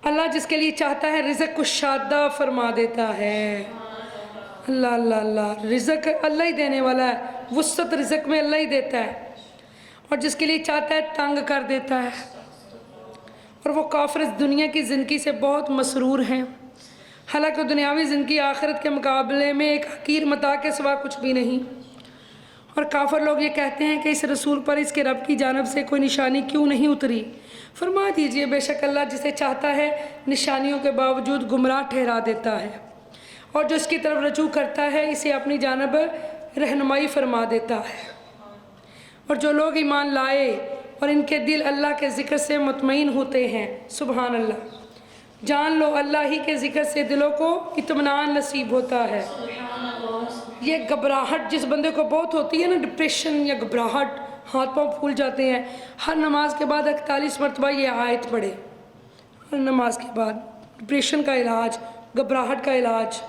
اللہ جس کے لیے چاہتا ہے رزق کو شادہ فرما دیتا ہے۔ اللہ اللہ اللہ، رزق اللہ ہی دینے والا ہے، وسعت رزق میں اللہ ہی دیتا ہے، اور جس کے لیے چاہتا ہے تنگ کر دیتا ہے۔ اور وہ کافر اس دنیا کی زندگی سے بہت مسرور ہیں، حالانکہ دنیاوی زندگی آخرت کے مقابلے میں ایک حقیر متاع کے سوا کچھ بھی نہیں۔ اور کافر لوگ یہ کہتے ہیں کہ اس رسول پر اس کے رب کی جانب سے کوئی نشانی کیوں نہیں اتری؟ فرما دیجئے بے شک اللہ جسے چاہتا ہے نشانیوں کے باوجود گمراہ ٹھہرا دیتا ہے، اور جو اس کی طرف رجوع کرتا ہے اسے اپنی جانب رہنمائی فرما دیتا ہے۔ اور جو لوگ ایمان لائے اور ان کے دل اللہ کے ذکر سے مطمئن ہوتے ہیں، سبحان اللہ، جان لو اللہ ہی کے ذکر سے دلوں کو اطمینان نصیب ہوتا ہے۔ یہ گھبراہٹ جس بندے کو بہت ہوتی ہے نا، ڈپریشن یا گھبراہٹ، ہاتھ پاؤں پھول جاتے ہیں، ہر نماز کے بعد 41 مرتبہ یہ آیت پڑھے، ہر نماز کے بعد۔ ڈپریشن کا علاج، گھبراہٹ کا علاج۔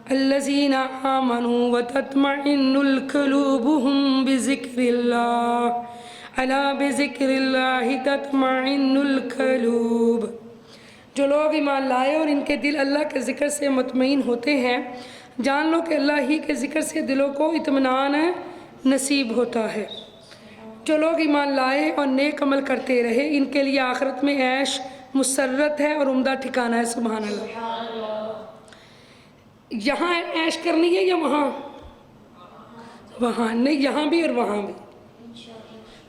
الذین آمنوا وتطمئن قلوبهم بذکر اللہ الا بذکر اللہ تطمئن القلوب۔ جو لوگ ایمان لائے اور ان کے دل اللہ کے ذکر سے مطمئن ہوتے ہیں، جان لو کہ اللہ ہی کے ذکر سے دلوں کو اطمینان نصیب ہوتا ہے۔ جو لوگ ایمان لائے اور نیک عمل کرتے رہے ان کے لیے آخرت میں عیش مسرت ہے اور عمدہ ٹھکانہ ہے، سبحان اللہ۔ یہاں عیش کرنی ہے یا وہاں؟ وہاں نہیں، یہاں بھی اور وہاں بھی۔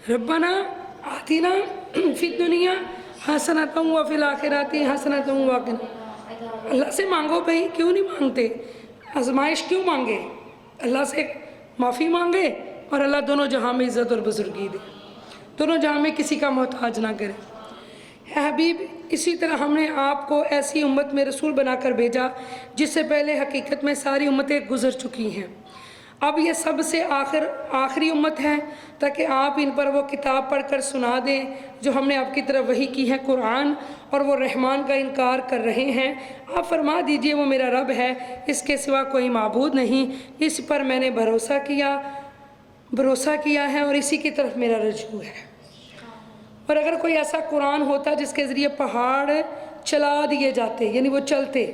ربنا آتنا فی الدنیا حسنۃ وفی الآخرۃ حسنۃ وقنا۔ اللہ سے مانگو بھائی، کیوں نہیں مانگتے؟ آزمائش کیوں مانگے؟ اللہ سے معافی مانگے اور اللہ دونوں جہاں میں عزت اور بزرگی دے، دونوں جہاں میں کسی کا محتاج نہ کرے۔ اے حبیب، اسی طرح ہم نے آپ کو ایسی امت میں رسول بنا کر بھیجا جس سے پہلے حقیقت میں ساری امتیں گزر چکی ہیں، اب یہ سب سے آخری امت ہے، تاکہ آپ ان پر وہ کتاب پڑھ کر سنا دیں جو ہم نے آپ کی طرف وحی کی ہے، قرآن، اور وہ رحمان کا انکار کر رہے ہیں۔ آپ فرما دیجئے وہ میرا رب ہے، اس کے سوا کوئی معبود نہیں، اس پر میں نے بھروسہ کیا ہے اور اسی کی طرف میرا رجوع ہے۔ اور اگر کوئی ایسا قرآن ہوتا جس کے ذریعے پہاڑ چلا دیے جاتے، یعنی وہ چلتے،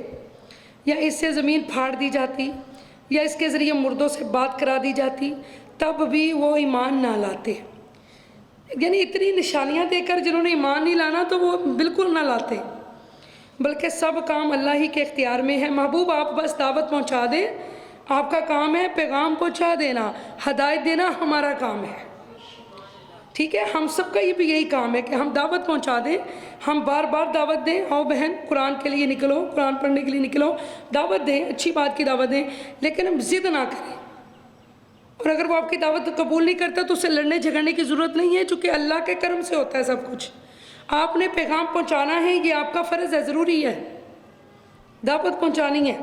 یا اس سے زمین پھاڑ دی جاتی، یا اس کے ذریعے مردوں سے بات کرا دی جاتی، تب بھی وہ ایمان نہ لاتے۔ یعنی اتنی نشانیاں دے کر جنہوں نے ایمان نہیں لانا تو وہ بالکل نہ لاتے، بلکہ سب کام اللہ ہی کے اختیار میں ہے۔ محبوب آپ بس دعوت پہنچا دیں، آپ کا کام ہے پیغام پہنچا دینا، ہدایت دینا ہمارا کام ہے، ٹھیک ہے؟ ہم سب کا یہ بھی یہی کام ہے کہ ہم دعوت پہنچا دیں، ہم بار بار دعوت دیں، آؤ بہن قرآن کے لیے نکلو، قرآن پڑھنے کے لیے نکلو، دعوت دیں، اچھی بات کی دعوت دیں، لیکن ہم ضد نہ کریں۔ اور اگر وہ آپ کی دعوت قبول نہیں کرتا تو اسے لڑنے جھگڑنے کی ضرورت نہیں ہے، چونکہ اللہ کے کرم سے ہوتا ہے سب کچھ۔ آپ نے پیغام پہنچانا ہے، یہ آپ کا فرض ہے، ضروری ہے، دعوت پہنچانی ہے،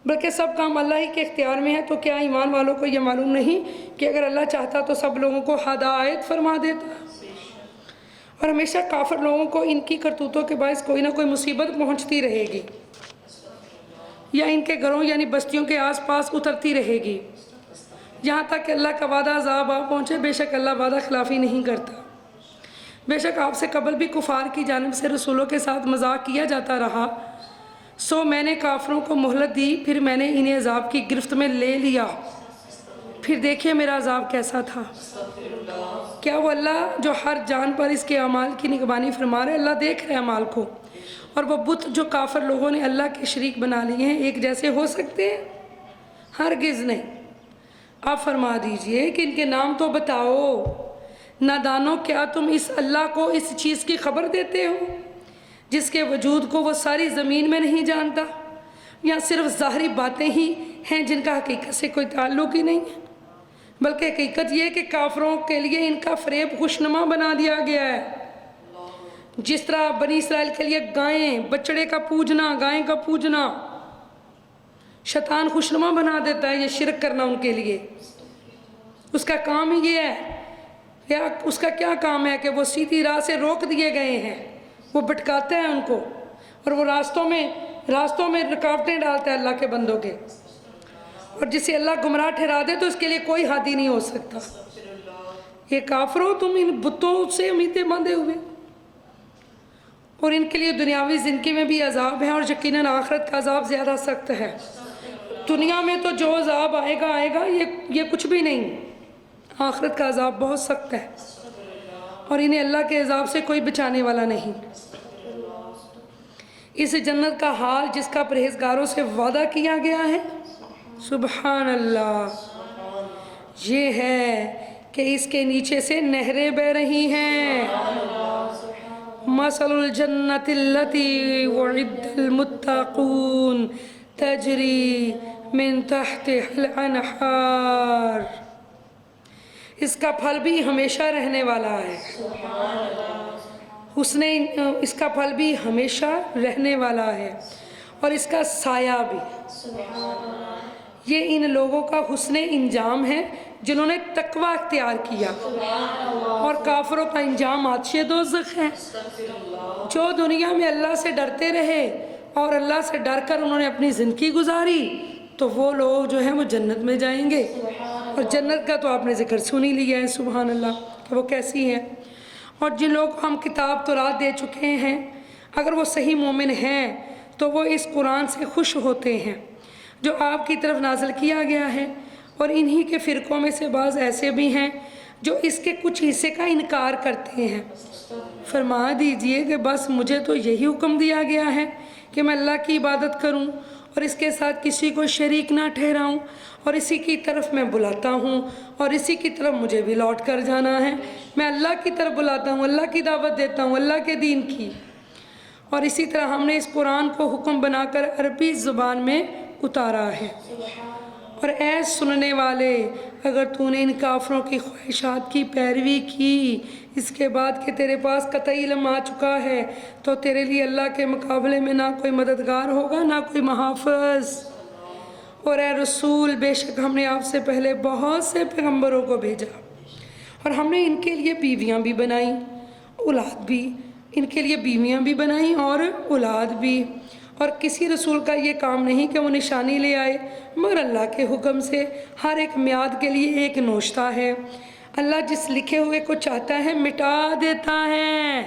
بلکہ سب کام اللہ ہی کے اختیار میں ہے۔ تو کیا ایمان والوں کو یہ معلوم نہیں کہ اگر اللہ چاہتا تو سب لوگوں کو ہدایت فرما دیتا؟ اور ہمیشہ کافر لوگوں کو ان کی کرتوتوں کے باعث کوئی نہ کوئی مصیبت پہنچتی رہے گی، یا ان کے گھروں یعنی بستیوں کے آس پاس اترتی رہے گی، یہاں تک کہ اللہ کا وعدہ عذاب آ پہنچے۔ بے شک اللہ وعدہ خلافی نہیں کرتا۔ بے شک آپ سے قبل بھی کفار کی جانب سے رسولوں کے ساتھ مذاق کیا جاتا رہا، سو میں نے کافروں کو مہلت دی، پھر میں نے انہیں عذاب کی گرفت میں لے لیا، پھر دیکھیں میرا عذاب کیسا تھا۔ کیا وہ اللہ جو ہر جان پر اس کے اعمال کی نگرانی فرما رہے، اللہ دیکھ رہے اعمال کو، اور وہ بت جو کافر لوگوں نے اللہ کے شریک بنا لیے ہیں ایک جیسے ہو سکتے ہیں؟ ہرگز نہیں۔ آپ فرما دیجئے کہ ان کے نام تو بتاؤ، نادانو کیا تم اس اللہ کو اس چیز کی خبر دیتے ہو جس کے وجود کو وہ ساری زمین میں نہیں جانتا، یا صرف ظاہری باتیں ہی ہیں جن کا حقیقت سے کوئی تعلق ہی نہیں ہے؟ بلکہ حقیقت یہ کہ کافروں کے لیے ان کا فریب خوشنما بنا دیا گیا ہے، جس طرح بنی اسرائیل کے لیے گائیں، بچڑے کا پوجنا، گائیں کا پوجنا شیطان خوشنما بنا دیتا ہے، یہ شرک کرنا ان کے لیے اس کا کام ہی یہ ہے۔ یا اس کا کیا کام ہے کہ وہ سیدھی راہ سے روک دیے گئے ہیں، وہ بھٹکاتے ہیں ان کو، اور وہ راستوں میں رکاوٹیں ڈالتا ہے اللہ کے بندوں کے، اور جسے اللہ گمراہ ٹھہرا دے تو اس کے لیے کوئی ہادی نہیں ہو سکتا۔ یہ کافروں، تم ان بتوں سے امیدیں باندھے ہوئے، اور ان کے لیے دنیاوی زندگی میں بھی عذاب ہے، اور یقیناً آخرت کا عذاب زیادہ سخت ہے۔ دنیا میں تو جو عذاب آئے گا یہ کچھ بھی نہیں، آخرت کا عذاب بہت سخت ہے، اور انہیں اللہ کے عذاب سے کوئی بچانے والا نہیں۔ اس جنت کا حال جس کا پرہیزگاروں سے وعدہ کیا گیا ہے، سبحان اللہ، یہ ہے کہ اس کے نیچے سے نہریں بہہ رہی ہیں۔ مثل الجنت التي وعد المتقون تجری من تحتها الانہار، اس کا پھل بھی ہمیشہ رہنے والا ہے، اس کا پھل بھی ہمیشہ رہنے والا ہے، اور اس کا سایہ بھی۔ یہ ان لوگوں کا حسن انجام ہے جنہوں نے تقوی اختیار کیا، اور کافروں کا انجام آتش دوزخ ہے۔ جو دنیا میں اللہ سے ڈرتے رہے اور اللہ سے ڈر کر انہوں نے اپنی زندگی گزاری، تو وہ لوگ جو ہیں وہ جنت میں جائیں گے، اور جنت کا تو آپ نے ذکر سن ہی لیا ہے، سبحان اللہ، کہ وہ کیسی ہے۔ اور جن لوگوں کو ہم کتاب تورات دے چکے ہیں، اگر وہ صحیح مومن ہیں تو وہ اس قرآن سے خوش ہوتے ہیں جو آپ کی طرف نازل کیا گیا ہے، اور انہی کے فرقوں میں سے بعض ایسے بھی ہیں جو اس کے کچھ حصے کا انکار کرتے ہیں۔ فرما دیجئے کہ بس مجھے تو یہی حکم دیا گیا ہے کہ میں اللہ کی عبادت کروں اور اس کے ساتھ کسی کو شریک نہ ٹھہراؤں، اور اسی کی طرف میں بلاتا ہوں، اور اسی کی طرف مجھے بھی لوٹ کر جانا ہے۔ میں اللہ کی طرف بلاتا ہوں، اللہ کی دعوت دیتا ہوں، اللہ کے دین کی۔ اور اسی طرح ہم نے اس قرآن کو حکم بنا کر عربی زبان میں اتارا ہے۔ اور اے سننے والے، اگر تو نے ان کافروں کی خواہشات کی پیروی کی اس کے بعد کہ تیرے پاس قطعی علم آ چکا ہے، تو تیرے لیے اللہ کے مقابلے میں نہ کوئی مددگار ہوگا نہ کوئی محافظ۔ اور اے رسول، بے شک ہم نے آپ سے پہلے بہت سے پیغمبروں کو بھیجا، اور ہم نے ان کے لیے بیویاں بھی بنائیں، اولاد بھی، ان کے لیے بیویاں بھی بنائیں اور اولاد بھی۔ اور کسی رسول کا یہ کام نہیں کہ وہ نشانی لے آئے، مگر اللہ کے حکم سے ہر ایک میعاد کے لیے ایک نوشتہ ہے۔ اللہ جس لکھے ہوئے کو چاہتا ہے مٹا دیتا ہے۔